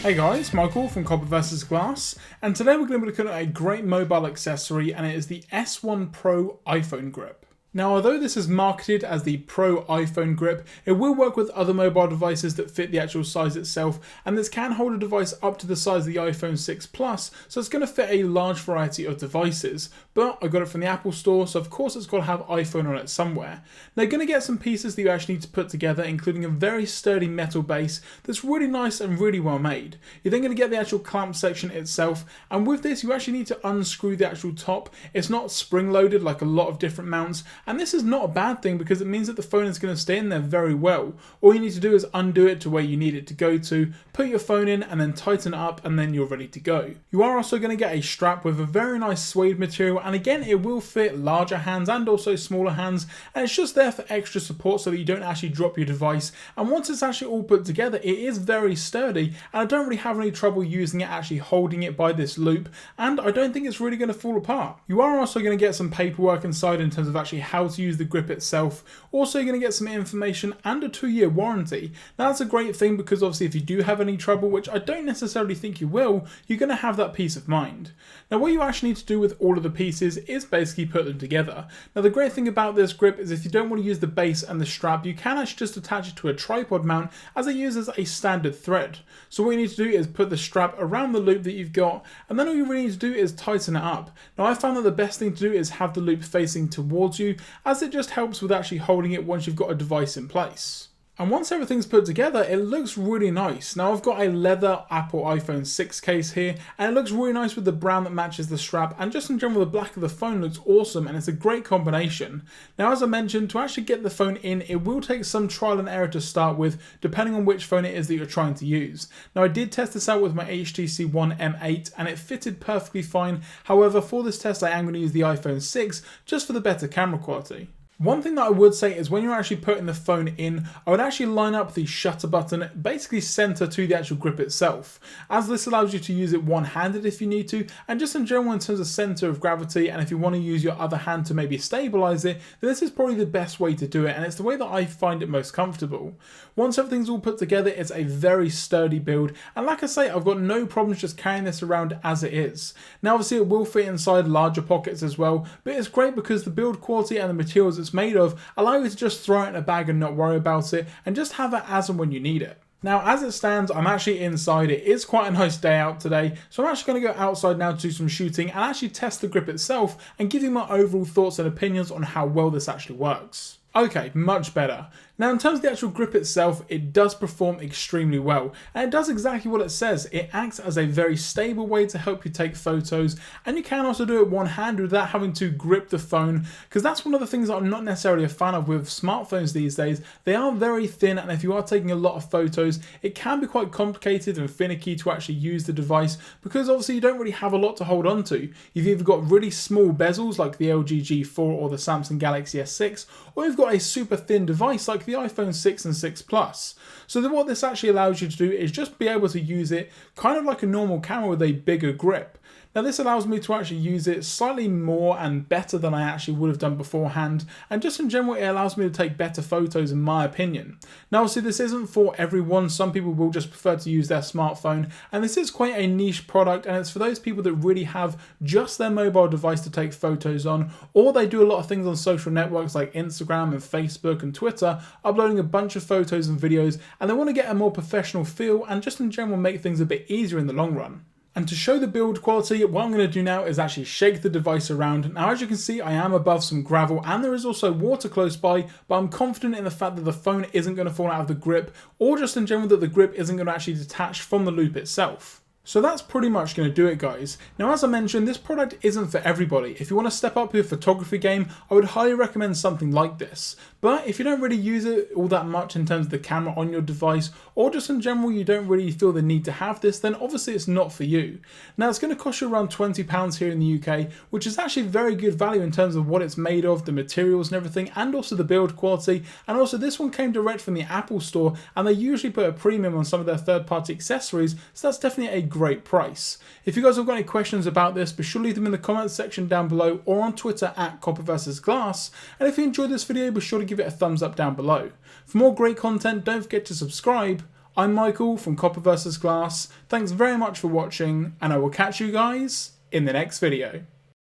Hey guys, Michael from Copper vs Glass, and today we're going to be looking at a great mobile accessory, and it is the S1 Pro iPhone grip. Now, although this is marketed as the Pro iPhone grip, it will work with other mobile devices that fit the actual size itself, and this can hold a device up to the size of the iPhone 6 Plus, so it's going to fit a large variety of devices. But I got it from the Apple Store, so of course it's got to have iPhone on it somewhere. Now, you're going to get some pieces that you actually need to put together, including a very sturdy metal base that's really nice and really well made. You're then going to get the actual clamp section itself, and with this you actually need to unscrew the actual top. It's not spring loaded like a lot of different mounts, and this is not a bad thing because it means that the phone is going to stay in there very well. All you need to do is undo it to where you need it to go to, put your phone in and then tighten it up, and then you're ready to go. You are also going to get a strap with a very nice suede material, and again it will fit larger hands and also smaller hands, and it's just there for extra support so that you don't actually drop your device. And once it's actually all put together, it is very sturdy, and I don't really have any trouble using it, actually holding it by this loop, and I don't think it's really going to fall apart. You are also going to get some paperwork inside in terms of actually how to use the grip itself. Also, you're going to get some information and a 2-year warranty. Now, that's a great thing because obviously if you do have any trouble, which I don't necessarily think you will, you're going to have that peace of mind. Now, what you actually need to do with all of the pieces is basically put them together. Now, the great thing about this grip is if you don't want to use the base and the strap, you can actually just attach it to a tripod mount as it uses a standard thread. So what you need to do is put the strap around the loop that you've got, and then all you really need to do is tighten it up. Now, I found that the best thing to do is have the loop facing towards you, as it just helps with actually holding it once you've got a device in place. And once everything's put together, it looks really nice. Now, I've got a leather Apple iPhone 6 case here, and it looks really nice with the brown that matches the strap, and just in general the black of the phone looks awesome, and it's a great combination. Now, as I mentioned, to actually get the phone in, it will take some trial and error to start with, depending on which phone it is that you're trying to use. Now, I did test this out with my HTC One M8, and it fitted perfectly fine. However, for this test I am going to use the iPhone 6, just for the better camera quality. One thing that I would say is when you're actually putting the phone in, I would actually line up the shutter button basically center to the actual grip itself, as this allows you to use it one-handed if you need to, and just in general in terms of center of gravity, and if you want to use your other hand to maybe stabilize it, then this is probably the best way to do it, and it's the way that I find it most comfortable. Once everything's all put together, it's a very sturdy build, and like I say, I've got no problems just carrying this around as it is. Now obviously it will fit inside larger pockets as well, but it's great because the build quality and the materials it's made of allow you to just throw it in a bag and not worry about it, and just have it as and when you need it. Now, as it stands, I'm actually inside. It is quite a nice day out today, so I'm actually going to go outside now to do some shooting and actually test the grip itself and give you my overall thoughts and opinions on how well this actually works. Okay, much better. Now, in terms of the actual grip itself, it does perform extremely well, and it does exactly what it says. It acts as a very stable way to help you take photos, and you can also do it one-handed without having to grip the phone, because that's one of the things that I'm not necessarily a fan of with smartphones these days. They are very thin, and if you are taking a lot of photos, it can be quite complicated and finicky to actually use the device, because obviously you don't really have a lot to hold on to. You've either got really small bezels like the LG G4 or the Samsung Galaxy S6, or you've got a super thin device like the iPhone 6 and 6 Plus. So what this actually allows you to do is just be able to use it kind of like a normal camera with a bigger grip. Now this allows me to actually use it slightly more and better than I actually would have done beforehand, and just in general it allows me to take better photos in my opinion. Now obviously this isn't for everyone. Some people will just prefer to use their smartphone, and this is quite a niche product, and it's for those people that really have just their mobile device to take photos on, or they do a lot of things on social networks like Instagram and Facebook and Twitter, uploading a bunch of photos and videos, and they want to get a more professional feel and just in general make things a bit easier in the long run. And to show the build quality, what I'm going to do now is actually shake the device around. Now as you can see, I am above some gravel and there is also water close by, but I'm confident in the fact that the phone isn't going to fall out of the grip, or just in general that the grip isn't going to actually detach from the loop itself. So that's pretty much going to do it, guys. Now as I mentioned, this product isn't for everybody. If you want to step up your photography game, I would highly recommend something like this. But if you don't really use it all that much in terms of the camera on your device, or just in general you don't really feel the need to have this, then obviously it's not for you. Now it's going to cost you around £20 here in the UK, which is actually very good value in terms of what it's made of, the materials and everything, and also the build quality. And also this one came direct from the Apple Store, and they usually put a premium on some of their third-party accessories, so that's definitely a great price. If you guys have got any questions about this, be sure to leave them in the comments section down below, or on Twitter at Copper vs Glass. And if you enjoyed this video, be sure to give it a thumbs up down below. For more great content, don't forget to subscribe. I'm Michael from Copper vs Glass. Thanks very much for watching, and I will catch you guys in the next video.